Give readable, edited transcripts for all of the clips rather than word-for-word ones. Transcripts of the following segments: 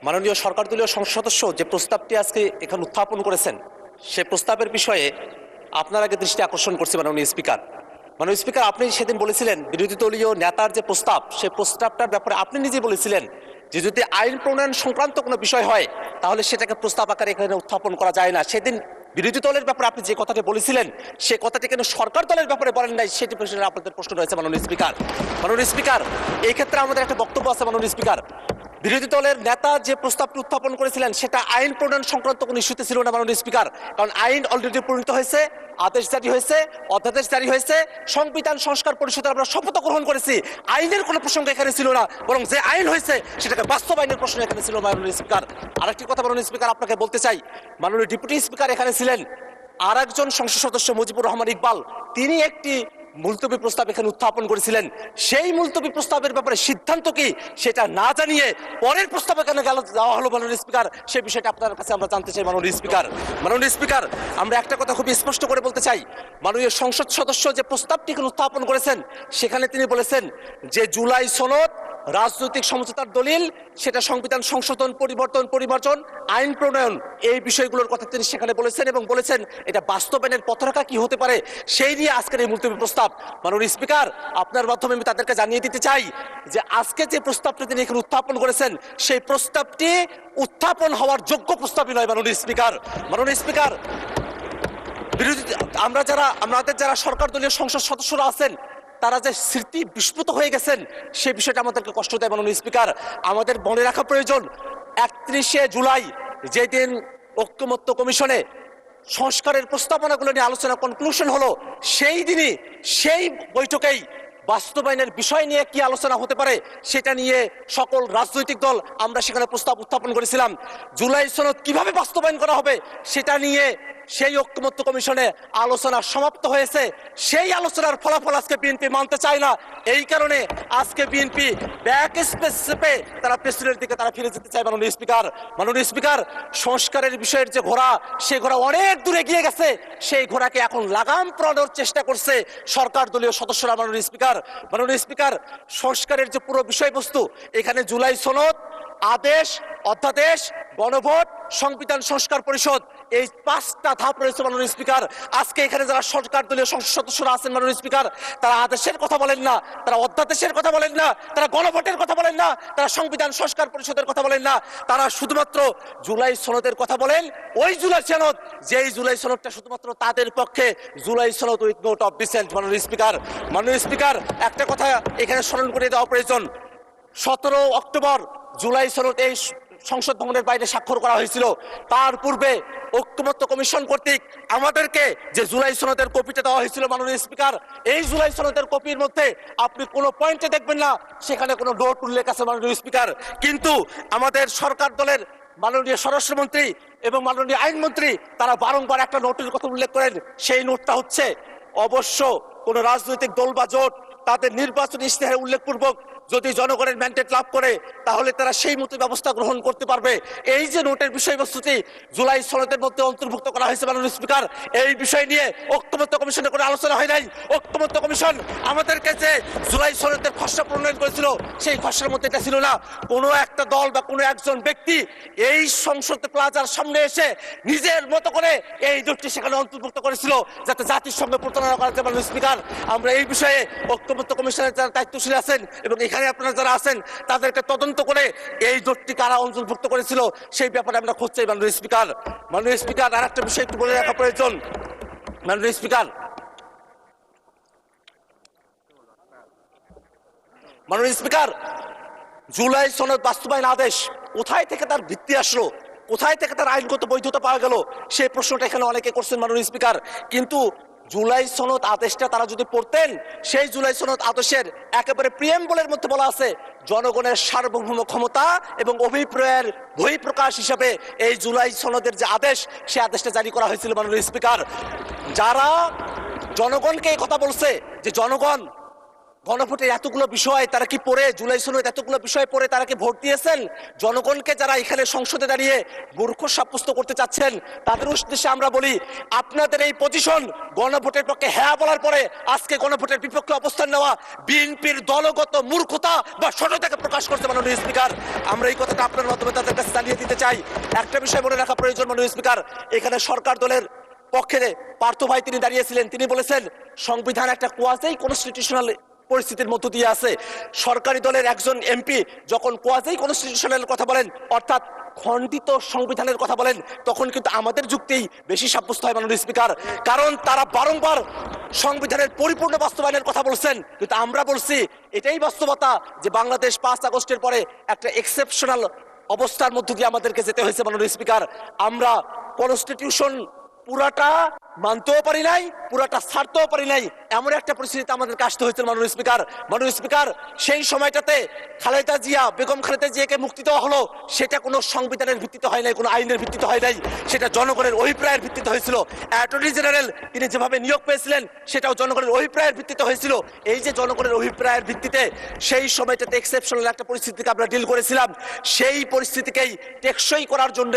মাননীয় সরকার দলীয় সংসদ সদস্য যে প্রস্তাবটি আজকে এখানে উত্থাপন করেছেন সে প্রস্তাবের বিষয়ে আপনার আগে দৃষ্টি আকর্ষণ করছে মাননীয় স্পিকার। মাননীয় স্পিকার, আপনি সেদিন বলেছিলেন বিরোধী দলীয় নেতার যে প্রস্তাব সেই প্রস্তাবটার ব্যাপারে আপনি নিজে বলেছিলেন যে যদি আইন প্রণয়ন সংক্রান্ত কোনো বিষয় হয় তাহলে সেটাকে প্রস্তাব আকারে এখানে উত্থাপন করা যায় না। সেদিন বিরোধী দলের ব্যাপারে আপনি যে কথাটি বলেছিলেন সে কথাটি কেন সরকার দলের ব্যাপারে বলেন নাই, সেটি বিষয়ে আপনাদের প্রশ্ন রয়েছে মাননীয় স্পিকার। মাননীয় স্পিকার, এই ক্ষেত্রে আমাদের একটা বক্তব্য আছে মাননীয় স্পিকার। বিরোধী দলের নেতা যে প্রস্তাবটি উত্থাপন করেছিলেন সেটা আইন প্রণয়ন সংক্রান্ত কোনো ইস্যুতে ছিল না মাননীয় স্পিকার, কারণ আইন অলরেডি প্রণীত হয়েছে, আদেশ জারি হয়েছে, অধ্যাদেশ জারি হয়েছে, সংবিধান সংস্কার পরিষদের আমরা শপথ গ্রহণ করেছি। আইনের কোনো প্রসঙ্গ এখানে ছিল না, বরং যে আইন হয়েছে সেটাকে বাস্তবায়নের প্রশ্ন এখানে ছিল মাননীয় স্পিকার। আরেকটি কথা মাননীয় স্পিকার আপনাকে বলতে চাই, মাননীয় ডেপুটি স্পিকার এখানে ছিলেন, আর একজন সংসদ সদস্য মুজিবুর রহমান ইকবাল, তিনি একটি মুলতবি প্রস্তাব এখানে উত্থাপন করেছিলেন। সেই মুলতবি প্রস্তাবের ব্যাপারে সিদ্ধান্ত কি সেটা না জানিয়ে পরের প্রস্তাব এখানে দেওয়া হলো মাননীয় স্পিকার, সেই বিষয়টা আপনার কাছে আমরা জানতে চাই মাননীয় স্পিকার। মাননীয় স্পিকার, আমরা একটা কথা খুবই স্পষ্ট করে বলতে চাই, মাননীয় সংসদ সদস্য যে প্রস্তাবটি এখানে উত্থাপন করেছেন সেখানে তিনি বলেছেন যে জুলাই সনদ রাজনৈতিক সমঝোতার দলিল, সেটা সংবিধান সংশোধন, পরিবর্তন, আইন প্রণয়ন, এই বিষয়গুলোর কথা তিনি সেখানে বলেছেন এবং বলেছেন এটা বাস্তবায়নের পথরেখা কি হতে পারে সেই নিয়ে আজকের এই মুলতবি প্রস্তাব। মাননীয় স্পিকার, আপনার মাধ্যমে আমি তাদেরকে জানিয়ে দিতে চাই যে আজকে যে প্রস্তাবটি তিনি এখানে উত্থাপন করেছেন সেই প্রস্তাবটি উত্থাপন হওয়ার যোগ্য প্রস্তাবই নয় মাননীয় স্পিকার। মাননীয় স্পিকার, আমাদের যারা সরকার দলীয় সংসদ সদস্যরা আছেন তারা যে স্মৃতি বিস্মৃত হয়ে গেছেন সেই বিষয়টা আমাদেরকে কষ্ট দেয় মাননীয় স্পিকার। আমাদের মনে রাখা প্রয়োজন 31শে জুলাই যেদিন ঐকমত্য কমিশনে সংস্কারের প্রস্তাবনাগুলো নিয়ে আলোচনা কনক্লুশন হলো, সেই দিনই সেই বৈঠকেই বাস্তবায়নের বিষয় নিয়ে কি আলোচনা হতে পারে সেটা নিয়ে সকল রাজনৈতিক দল আমরা সেখানে প্রস্তাব উত্থাপন করেছিলাম। জুলাই সনদ কিভাবে বাস্তবায়ন করা হবে সেটা নিয়ে সেই ঐকমত্য কমিশনে আলোচনা সমাপ্ত হয়েছে। সেই আলোচনার ফলাফল আজকে বিএনপি মানতে চায় না, এই কারণে আজকে বিএনপি ব্যাক স্পেসে তারা প্রেসিডেন্টের দিকে তারা ফিরে যেতে চায় মাননীয় স্পিকার। মাননীয় স্পিকার, সংস্কারের বিষয়ের যে ঘোড়া সেই ঘোড়া অনেক দূরে গিয়ে গেছে, সেই ঘোড়াকে এখন লাগাম পরানোর চেষ্টা করছে সরকার দলীয় সদস্যরা মাননীয় স্পিকার। মাননীয় স্পিকার, সংস্কারের যে পুরো বিষয়বস্তু এখানে জুলাই সনদ, আদেশ, অধ্যাদেশ, গণভোট, সংবিধান সংস্কার পরিষদ, এই 5টা ধাপ রয়েছে মাননীয় স্পিকার। আজকে এখানে যারা সরকার দলীয় সংসদ সদস্যরা আছেন মাননীয় স্পিকার, তারা আদেশের কথা বলেন না, তারা অধ্যাদেশের কথা বলেন না, তারা গণভোটের কথা বলেন না, তারা সংবিধান সংস্কার পরিষদের কথা বলেন না, তারা শুধুমাত্র জুলাই সনদের কথা বলেন। ওই জুলাই সনদ, যেই জুলাই সনদটা শুধুমাত্র তাদের পক্ষে জুলাই সনদ উইথ নোট অফ ডিসেন্ট। মাননীয় স্পিকার, মাননীয় স্পিকার, একটা কথা এখানে স্মরণ করে দেওয়া প্রয়োজন, 17 অক্টোবর জুলাই সনদ এই সংসদ ভবনের বাইরে স্বাক্ষর করা হয়েছিল। তার পূর্বে ঐকমত্য কমিশন কর্তৃক আমাদেরকে যে জুলাই সনদের কপিটা দেওয়া হয়েছিল মাননীয় স্পিকার, এই জুলাই সনদের কপির মধ্যে আপনি কোনো পয়েন্টে দেখবেন না সেখানে কোনো নোট উল্লেখ আছে মাননীয় স্পিকার। কিন্তু আমাদের সরকার দলের মাননীয় স্বরাষ্ট্রমন্ত্রী এবং মাননীয় আইনমন্ত্রী তারা বারংবার একটা নোটের কথা উল্লেখ করেন, সেই নোটটা হচ্ছে অবশ্য কোনো রাজনৈতিক দল বা জোট তাদের নির্বাচনী ইশতেহারে উল্লেখপূর্বক যদি জনগণের ম্যান্ডেট লাভ করে তাহলে তারা সেই মতো ব্যবস্থা গ্রহণ করতে পারবে। এই যে নোটের বিষয়বস্তুটি জুলাই সনদের মধ্যে অন্তর্ভুক্ত করা হয়েছে মাননীয় স্পিকার, এই বিষয় নিয়ে ঐকমত্য কমিশনে কোনো আলোচনা হয় নাই। ঐকমত্য কমিশন আমাদেরকে যে জুলাই সনদের খসড়া প্রণয়ন করেছিল সেই খসড়ার মধ্যে এটা ছিল না। কোনো একটা দল বা কোনো একজন ব্যক্তি এই সংসদ প্লাজার সামনে এসে নিজের মতো করে এই নোটটি সেখানে অন্তর্ভুক্ত করেছিল যাতে জাতির সঙ্গে প্রতারণা করা যায়। মাননীয় স্পিকার, আমরা এই বিষয়ে ঐকমত্য কমিশনের যারা দায়িত্বশীল আছেন এবং এখানে আপনারা যারা আছেন তাদেরকে তদন্ত করে এই নোটটি কারা অন্তর্ভুক্ত করেছিল সেই ব্যাপারে আমরা খোঁজ চাই মাননীয় স্পিকার। মাননীয় স্পিকার, আর একটা বিষয় একটু বলে রাখা প্রয়োজন মাননীয় স্পিকার। মাননীয় স্পিকার, জুলাই সনদ বাস্তবায়ন আদেশ কোথায় থেকে তার ভিত্তি আসলো, কোথায় থেকে তার আইনগত বৈধতা পাওয়া গেল সেই প্রশ্নটা এখানে অনেকে করছেন মাননীয় স্পিকার। কিন্তু জুলাই সনদ আদেশটা তারা যদি পড়তেন, সেই জুলাই সনদ আদেশের একেবারে প্রিয়েম্বলের মধ্যে বলা আছে জনগণের সার্বভৌম ক্ষমতা এবং অভিপ্রায়ের বহিঃপ্রকাশ হিসাবে এই জুলাই সনদের যে আদেশ সেই আদেশটা জারি করা হয়েছিল মাননীয় স্পিকার। যারা জনগণকে এই কথা বলছে যে জনগণ গণভোটের এতগুলো বিষয় তারা কি পড়ে, জুলাই সনদ এতগুলো বিষয় পড়ে তারা কি ভোট দিয়েছেন? জনগণকে যারা এখানে সংসদে দাঁড়িয়ে মূর্খ সাব্যস্ত করতে চাচ্ছেন তাদের উদ্দেশ্যে আমরা বলি, আপনাদের এই পজিশন গণভোটের পক্ষে হ্যাঁ বলার পরে আজকে গণভোটের বিপক্ষে অবস্থান নেওয়া বিএনপির দলগত মূর্খতা বা সততাকে প্রকাশ করছে মাননীয় স্পিকার। আমরা এই কথাটা আপনার মাধ্যমে তাদের কাছে জানিয়ে দিতে চাই। একটা বিষয় মনে রাখা প্রয়োজন মাননীয় স্পিকার, এখানে সরকার দলের পক্ষে পার্থ ভাই তিনি দাঁড়িয়েছিলেন, তিনি বলেছেন সংবিধান একটা কোয়াজি কনস্টিটিউশনাল পরিস্থিতির মধ্য দিয়ে আছে। সরকারি দলের একজন এমপি যখন কোয়াজি কনস্টিটিউশনাল কথা বলেন, অর্থাৎ খণ্ডিত সংবিধানের কথা বলেন, তখন কিন্তু আমাদের যুক্তি বেশি সাব্যস্ত হয় মাননীয় স্পিকার, কারণ তারা বারংবার সংবিধানের পরিপূর্ণ বাস্তবায়নের কথা বলছেন। কিন্তু আমরা বলছি এটাই বাস্তবতা যে বাংলাদেশ 5 আগস্টের পরে একটা এক্সেপশনাল অবস্থার মধ্য দিয়ে আমাদেরকে যেতে হয়েছে মাননীয় স্পিকার। আমরা কনস্টিটিউশন পুরাটা মানতেও পারি নাই, পুরাটা ছাড়তেও পারি নাই, এমন একটা পরিস্থিতিতে আমাদেরকে আসতে হয়েছে মাননীয় স্পিকার। মাননীয় স্পিকার, সেই সময়টাতে খালেদা জিয়া, বেগম খালেদা জিয়াকে মুক্তি দেওয়া হলো, সেটা কোনো সংবিধানের ভিত্তিতে হয় নাই, কোনো আইনের ভিত্তিতে হয় নাই, সেটা জনগণের অভিপ্রায়ের ভিত্তিতে হয়েছিল। অ্যাটর্নি জেনারেল তিনি যেভাবে নিয়োগ পেয়েছিলেন সেটাও জনগণের অভিপ্রায়ের ভিত্তিতে হয়েছিল। এই যে জনগণের অভিপ্রায়ের ভিত্তিতে সেই সময়টাতে এক্সেপশনাল একটা পরিস্থিতিকে আমরা ডিল করেছিলাম, সেই পরিস্থিতিকেই টেকসই করার জন্য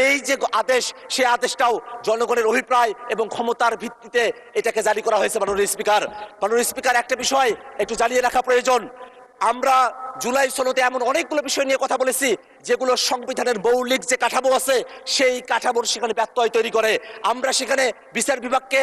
এই যে আদেশ, সেই আদেশটাও জনগণের অভিপ্রায় এবং ক্ষমতার ভিত্তিতে এটাকে জারি করা হয়েছে মাননীয় স্পিকার। মাননীয় স্পিকার, একটা বিষয় একটু জানিয়ে রাখা প্রয়োজন, আমরা জুলাই সনদে এমন অনেকগুলো বিষয় নিয়ে কথা বলেছি যেগুলো সংবিধানের মৌলিক যে কাঠামো আছে সেই কাঠামোর সেখানে ব্যত্যয় তৈরি করে। আমরা সেখানে বিচার বিভাগকে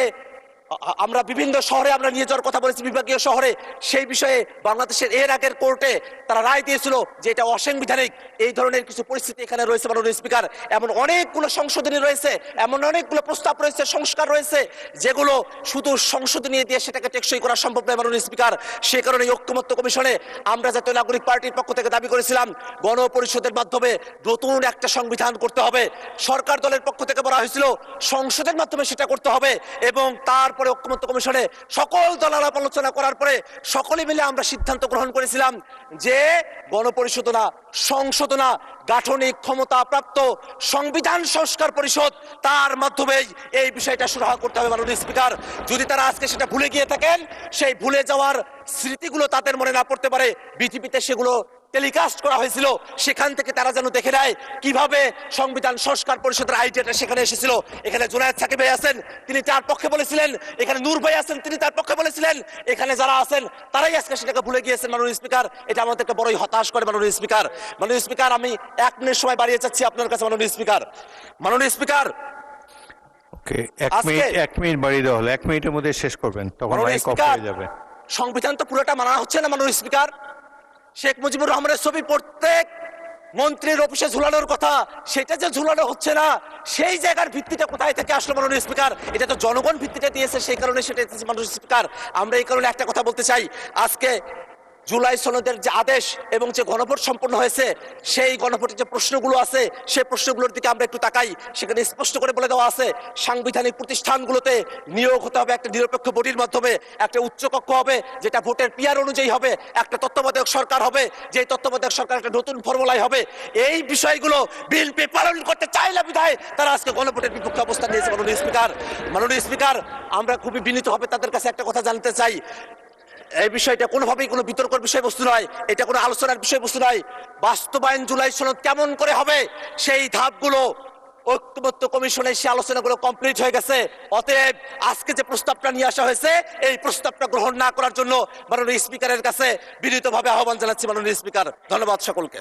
আমরা বিভিন্ন শহরে আমরা নিয়ে যাওয়ার কথা বলেছি, বিভাগীয় শহরে। সেই বিষয়ে বাংলাদেশের এর আগের কোর্টে তারা রায় দিয়েছিল যে এটা অসাংবিধানিক। এই ধরনের কিছু পরিস্থিতি এখানে রয়েছে মাননীয় স্পিকার। এমন অনেকগুলো সংশোধনী রয়েছে, এমন অনেকগুলো প্রস্তাব রয়েছে, সংস্কার রয়েছে, যেগুলো শুধু সংশোধনী দিয়ে সেটাকে টেকসই করা সম্ভব নয় মাননীয় স্পিকার। সে কারণে ঐক্যমত্য কমিশনে আমরা জাতীয় নাগরিক পার্টির পক্ষ থেকে দাবি করেছিলাম গণপরিষদের মাধ্যমে নতুন একটা সংবিধান করতে হবে। সরকার দলের পক্ষ থেকে বলা হয়েছিল সংসদের মাধ্যমে সেটা করতে হবে, এবং তারপরে ঐক্যমত্য কমিশনে সকল দল আলাপ আলোচনা করার পরে সকলে মিলে আমরা সিদ্ধান্ত গ্রহণ করেছিলাম যে গণপরিষদ না, সংশোধনা গাঠনিক ক্ষমতা প্রাপ্ত সংবিধান সংস্কার পরিষদ, তার মাধ্যমেই এই বিষয়টা সুরাহা করতে হবে মাননীয় স্পিকার। যদি তারা আজকে সেটা ভুলে গিয়ে থাকেন, সেই ভুলে যাওয়ার স্মৃতিগুলো তাদের মনে না পড়তে পারে, বিটিভিতে সেগুলো টেলিকাস্ট করা হয়েছিল, সেখান থেকে তারা যেন দেখে নেয় কিভাবে সংবিধান সংস্কার পরিষদের আইডিয়াটা সেখানে এসেছিল। এখানে জুনায়েদ সাকিব ভাই আছেন, তিনি তার পক্ষে বলেছিলেন, এখানে নূর ভাই আছেন, তিনি তার পক্ষে বলেছিলেন, এখানে যারা আছেন তারাই আজকে সেটাকে ভুলে গিয়েছেন মাননীয় স্পিকার। এটা আমাদেরকে বড়ই হতাশ করে মাননীয় স্পিকার। মাননীয় স্পিকার, আমি 1 মিনিট সময় বাড়িয়ে চাচ্ছি আপনার কাছে মাননীয় স্পিকার। মাননীয় স্পিকার, ওকে, 1 মিনিট বাড়িয়ে দেওয়া হলো, 1 মিনিটের মধ্যে শেষ করবেন, তখন মাইক অফ হয়ে যাবে। সংবিধান তো পুরোটা মানা হচ্ছে না মাননীয় স্পিকার। শেখ মুজিবুর রহমানের ছবি প্রত্যেক মন্ত্রীর অফিসে ঝুলানোর কথা, সেটা যে ঝুলানো হচ্ছে না, সেই জায়গার ভিত্তিটা কোথায় থেকে আসলো মাননীয় স্পিকার? এটা তো জনগণ ভিত্তিটা দিয়েছে, সেই কারণে সেটা মাননীয় স্পিকার। আমরা এই কারণে একটা কথা বলতে চাই, আজকে জুলাই সনদের যে আদেশ এবং যে গণভোট সম্পন্ন হয়েছে, সেই গণভোটের যে প্রশ্নগুলো আছে সেই প্রশ্নগুলোর দিকে আমরা একটু তাকাই। সেখানে স্পষ্ট করে বলে দেওয়া আছে সাংবিধানিক প্রতিষ্ঠানগুলোতে নিয়োগ হতে হবে একটা নিরপেক্ষ বডির মাধ্যমে, একটা উচ্চকক্ষ হবে যেটা ভোটের পিয়ার অনুযায়ী হবে, একটা তত্ত্বাবধায়ক সরকার হবে, যে তত্ত্বাবধায়ক সরকার একটা নতুন ফর্মুলায় হবে। এই বিষয়গুলো বিএনপি পালন করতে চায় না বিধায় তারা আজকে গণভোটের বিপক্ষে অবস্থান নিয়েছে মাননীয় স্পিকার। মাননীয় স্পিকার, আমরা খুবই বিনীতভাবে তাদের কাছে একটা কথা জানতে চাই, এই বিষয়টা কোনোভাবেই কোনো বিতর্কের বিষয়বস্তু নয়, এটা কোনো আলোচনার বিষয়বস্তু নয়। বাস্তবায়ন জুলাই সনদ কেমন করে হবে সেই ধাপগুলো ঐক্যমত্য কমিশনে সে আলোচনাগুলো কমপ্লিট হয়ে গেছে। অতএব আজকে যে প্রস্তাবটা নিয়ে আসা হয়েছে, এই প্রস্তাবটা গ্রহণ না করার জন্য মাননীয় স্পিকারের কাছে বিনীতভাবে আহ্বান জানাচ্ছি মাননীয় স্পিকার। ধন্যবাদ সকলকে।